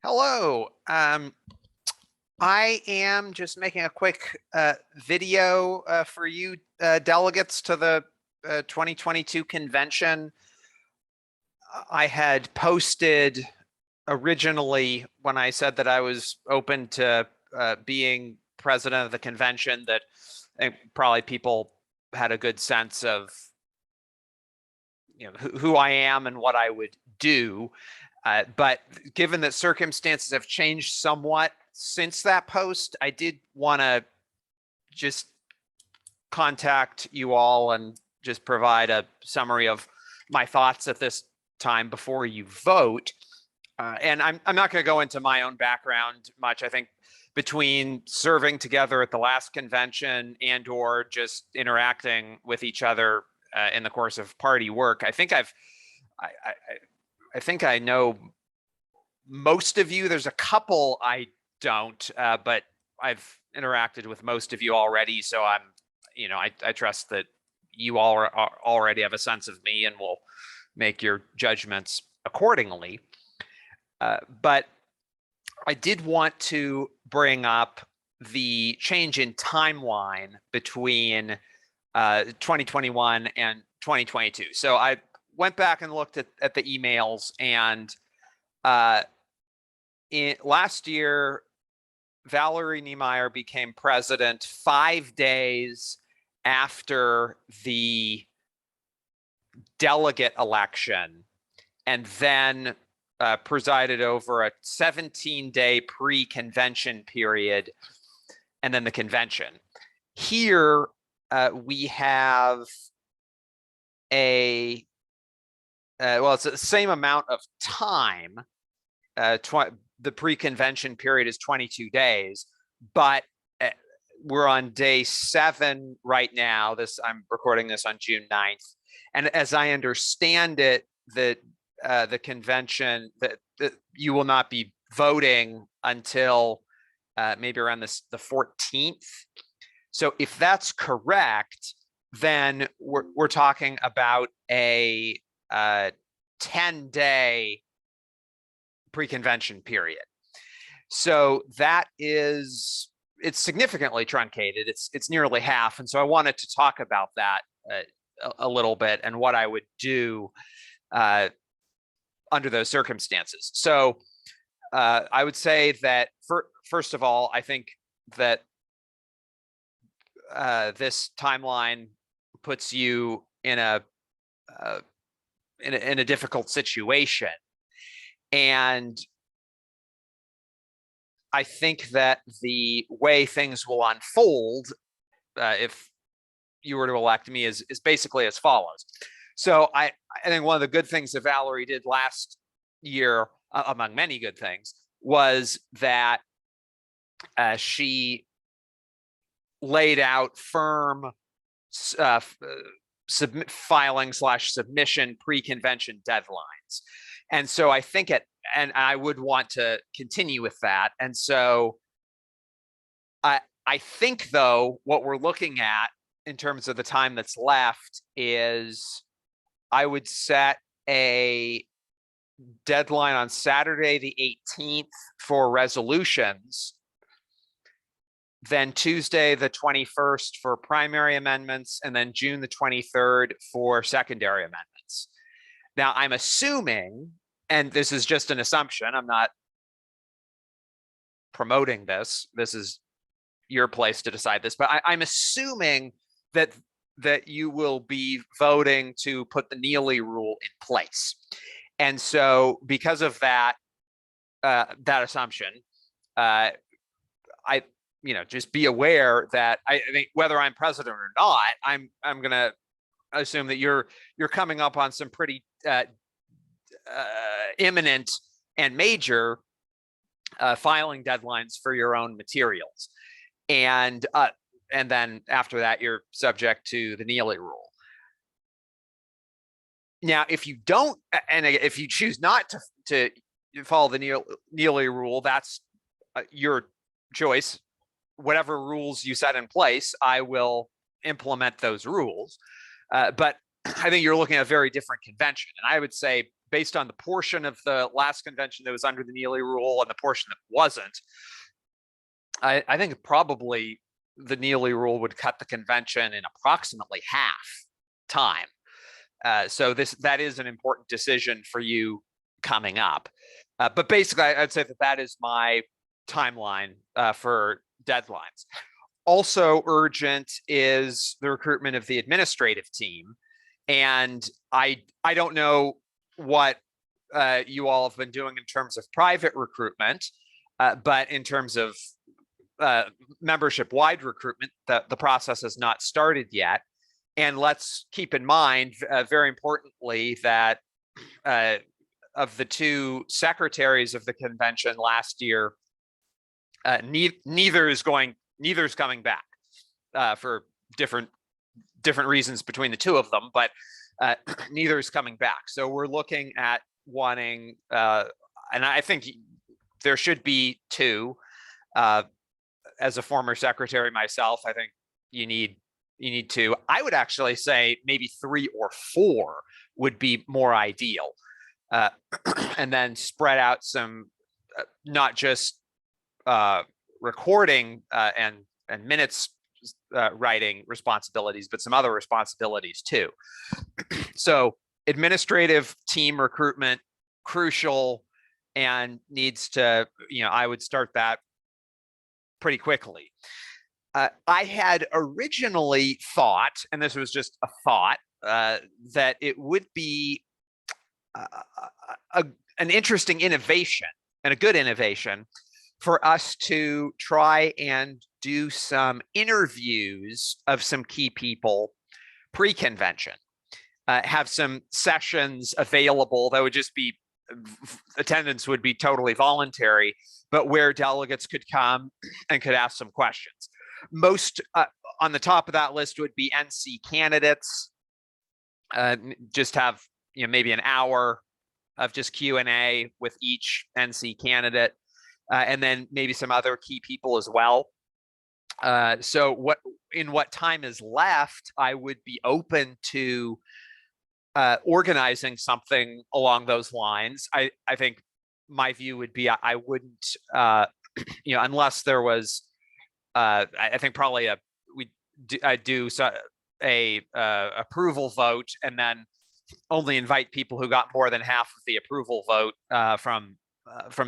Hello. I am just making a quick video for you delegates to the 2022 convention. I had posted originally when I said that I was open to being president of the convention that probably people had a good sense of who I am and what I would do. But given that circumstances have changed somewhat since that post, I did want to just contact you all and just provide a summary of my thoughts at this time before you vote. And I'm not going to go into my own background much. I think between serving together at the last convention and or just interacting with each other in the course of party work, I think I think I know most of you. There's a couple I don't, but I've interacted with most of you already. So I trust that you all already have a sense of me and will make your judgments accordingly. But I did want to bring up the change in timeline between 2021 and 2022. So I went back and looked at the emails, and last year, Valerie Niemeyer became president 5 days after the delegate election, and then presided over a 17-day pre-convention period, and then the convention. Here, we have it's the same amount of time. The pre-convention period is 22 days, but we're on day 7 right now. I'm recording this on June 9th. And as I understand it, the convention, that you will not be voting until maybe around the 14th. So if that's correct, then we're talking about a 10-day pre-convention period. So it's significantly truncated. It's nearly half. And so I wanted to talk about that a little bit and what I would do under those circumstances. So I would say that first of all, I think that this timeline puts you in a difficult situation. And I think that the way things will unfold, if you were to elect me, is basically as follows. So I think one of the good things that Valerie did last year, among many good things, was that she laid out firm filing/submission pre-convention deadlines. And so I think and I would want to continue with that. And so I think, though, what we're looking at in terms of the time that's left is I would set a deadline on Saturday the 18th for resolutions, then Tuesday the 21st for primary amendments, and then June the 23rd for secondary amendments. Now, I'm assuming, and this is just an assumption, I'm not promoting this, this is your place to decide this, but I'm assuming that you will be voting to put the Neely rule in place. And so because of that assumption, just be aware that I think whether I'm president or not, I'm going to assume that you're coming up on some pretty imminent and major filing deadlines for your own materials, and then after that, you're subject to the Neely rule. Now, if you don't, and if you choose not to follow the Neely rule, that's your choice. Whatever rules you set in place, I will implement those rules. But I think you're looking at a very different convention. And I would say based on the portion of the last convention that was under the Neely rule and the portion that wasn't, I think probably the Neely rule would cut the convention in approximately half time. So that is an important decision for you coming up. But basically, I'd say that is my timeline for deadlines. Also urgent is the recruitment of the administrative team. And I don't know what you all have been doing in terms of private recruitment, but in terms of membership-wide recruitment, the process has not started yet. And let's keep in mind, very importantly, that of the two secretaries of the convention last year, neither is coming back for different reasons between the two of them, but neither is coming back. So we're looking at wanting, and I think there should be two. As a former secretary myself, I think you need two. I would actually say maybe 3 or 4 would be more ideal, and then spread out some, not just recording and minutes writing responsibilities, but some other responsibilities too. So administrative team recruitment, crucial, and needs to, I would start that pretty quickly. I had originally thought, and this was just a thought, that it would be an interesting innovation and a good innovation for us to try and do some interviews of some key people pre-convention. Have some sessions available that would just be, attendance would be totally voluntary, but where delegates could come and could ask some questions. Most on the top of that list would be NC candidates. Just have maybe an hour of just Q&A with each NC candidate, and then maybe some other key people as well. So what time is left, I would be open to organizing something along those lines. I think my view would be I wouldn't, unless there was, I think probably I'd do a approval vote, and then only invite people who got more than half of the approval vote from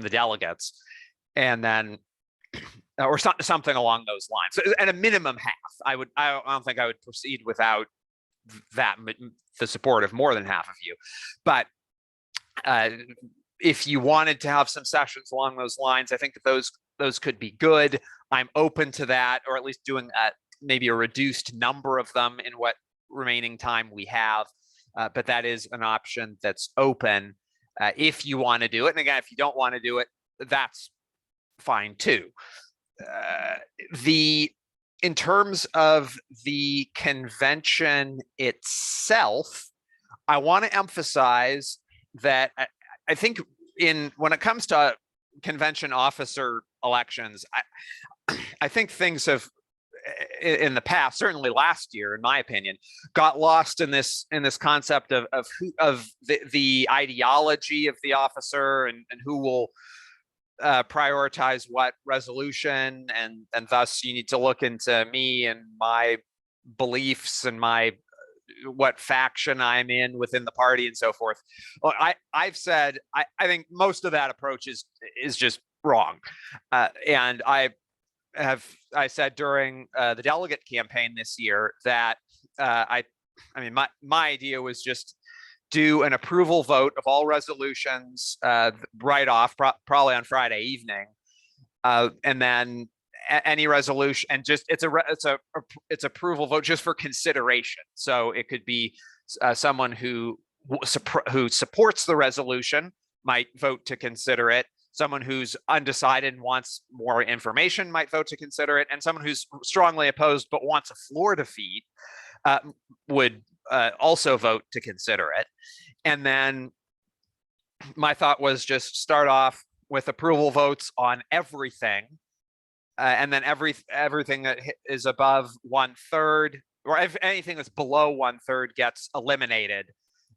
the delegates, and then or something along those lines. So at a minimum half. I don't think I would proceed without that, the support of more than half of you. But if you wanted to have some sessions along those lines, I think that those could be good. I'm open to that, or at least doing maybe a reduced number of them in what remaining time we have. But that is an option that's open if you want to do it. And again, if you don't want to do it, that's fine too. In terms of the convention itself, I want to emphasize that I think when it comes to convention officer elections, I think things have, in the past, certainly last year, in my opinion, got lost in this concept of the ideology of the officer and who will prioritize what resolution, and thus you need to look into me and my beliefs and what faction I'm in within the party and so forth. Well, I've said I think most of that approach is just wrong, and I said during the delegate campaign this year that I mean my idea was just do an approval vote of all resolutions right off, probably on Friday evening, and then any resolution, and just it's approval vote just for consideration. So it could be someone who supports the resolution might vote to consider it. Someone who's undecided and wants more information might vote to consider it, and someone who's strongly opposed but wants a floor defeat would also vote to consider it. And then my thought was just start off with approval votes on everything, and then everything that is above 1/3, or if anything that's below 1/3 gets eliminated,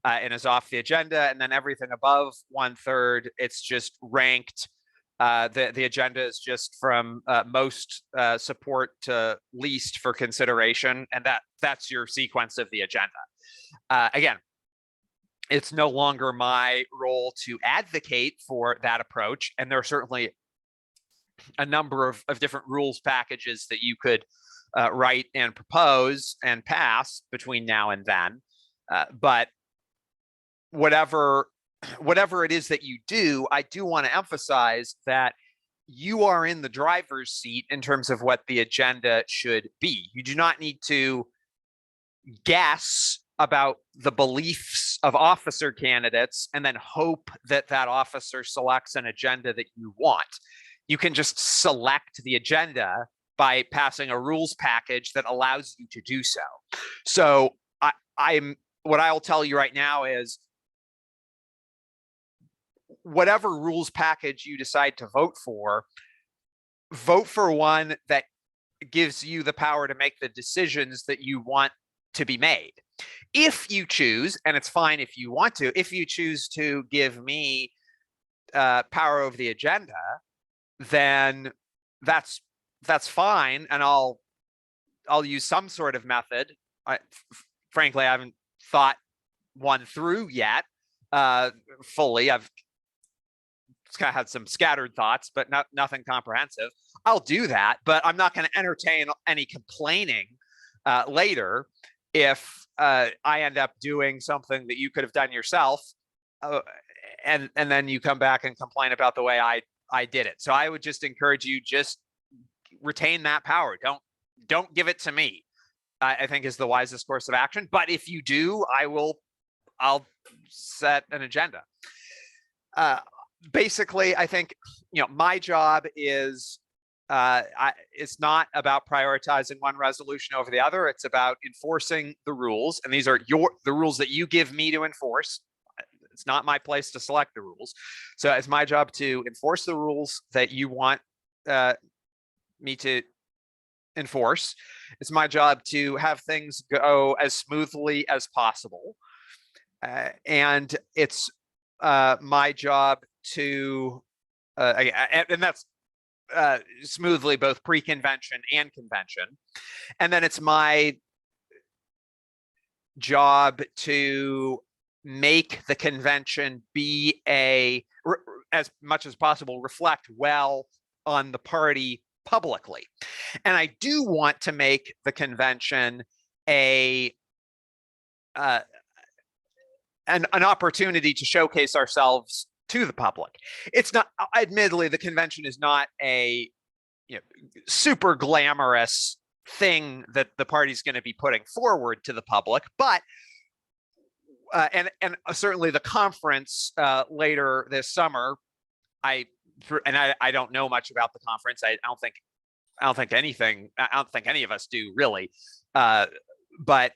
and is off the agenda. And then everything above 1/3, it's just ranked. The agenda is just from most support to least for consideration, and that's your sequence of the agenda. Again, it's no longer my role to advocate for that approach, and there are certainly a number of different rules packages that you could write and propose and pass between now and then. But whatever it is that you do, I do want to emphasize that you are in the driver's seat in terms of what the agenda should be. You do not need to guess about the beliefs of officer candidates and then hope that that officer selects an agenda that you want. You can just select the agenda by passing a rules package that allows you to do so. So what I'll tell you right now is, whatever rules package you decide to vote for one that gives you the power to make the decisions that you want to be made. If you choose, and it's fine if you want to, if you choose to give me power over the agenda, then that's fine, and I'll use some sort of method. Frankly, I haven't thought one through yet fully. I've kind of had some scattered thoughts, but nothing comprehensive. I'll do that, but I'm not going to entertain any complaining later if I end up doing something that you could have done yourself, and then you come back and complain about the way I did it. So I would just encourage you, just retain that power. Don't give it to me, I think is the wisest course of action. But if you do, I'll set an agenda. Basically, I think, my job is, it's not about prioritizing one resolution over the other. It's about enforcing the rules. And these are the rules that you give me to enforce. It's not my place to select the rules. So it's my job to enforce the rules that you want me to enforce. It's my job to have things go as smoothly as possible. And it's my job to, and that's smoothly, both pre-convention and convention. And then it's my job to make the convention be as much as possible, reflect well on the party publicly. And I do want to make the convention an opportunity to showcase ourselves to the public. It's not, admittedly, the convention is not a super glamorous thing that the party's going to be putting forward to the public, but and certainly the conference later this summer, I don't know much about the conference. I don't think any of us do really, but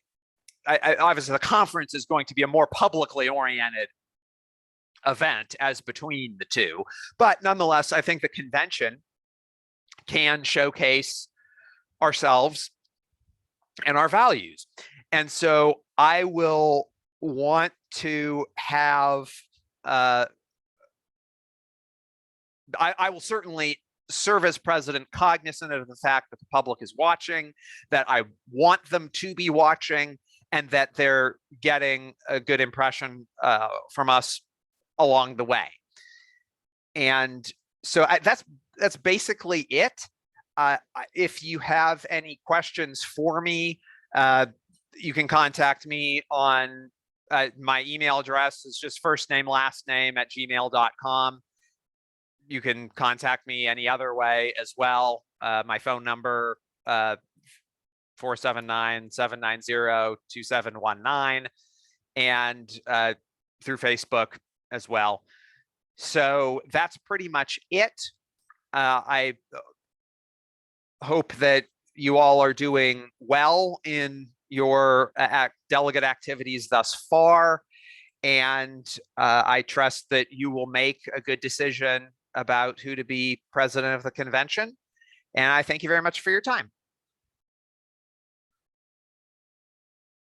obviously the conference is going to be a more publicly oriented event as between the two. But nonetheless, I think the convention can showcase ourselves and our values. And so I will want to have, I will certainly serve as president cognizant of the fact that the public is watching, that I want them to be watching, and that they're getting a good impression from us along the way. And so that's basically it. If you have any questions for me, you can contact me on my email address is just first name, last name @gmail.com. You can contact me any other way as well. My phone number, 479-790-2719, and through Facebook as well. So that's pretty much it. I hope that you all are doing well in your delegate activities thus far, and I trust that you will make a good decision about who to be president of the convention. And I thank you very much for your time.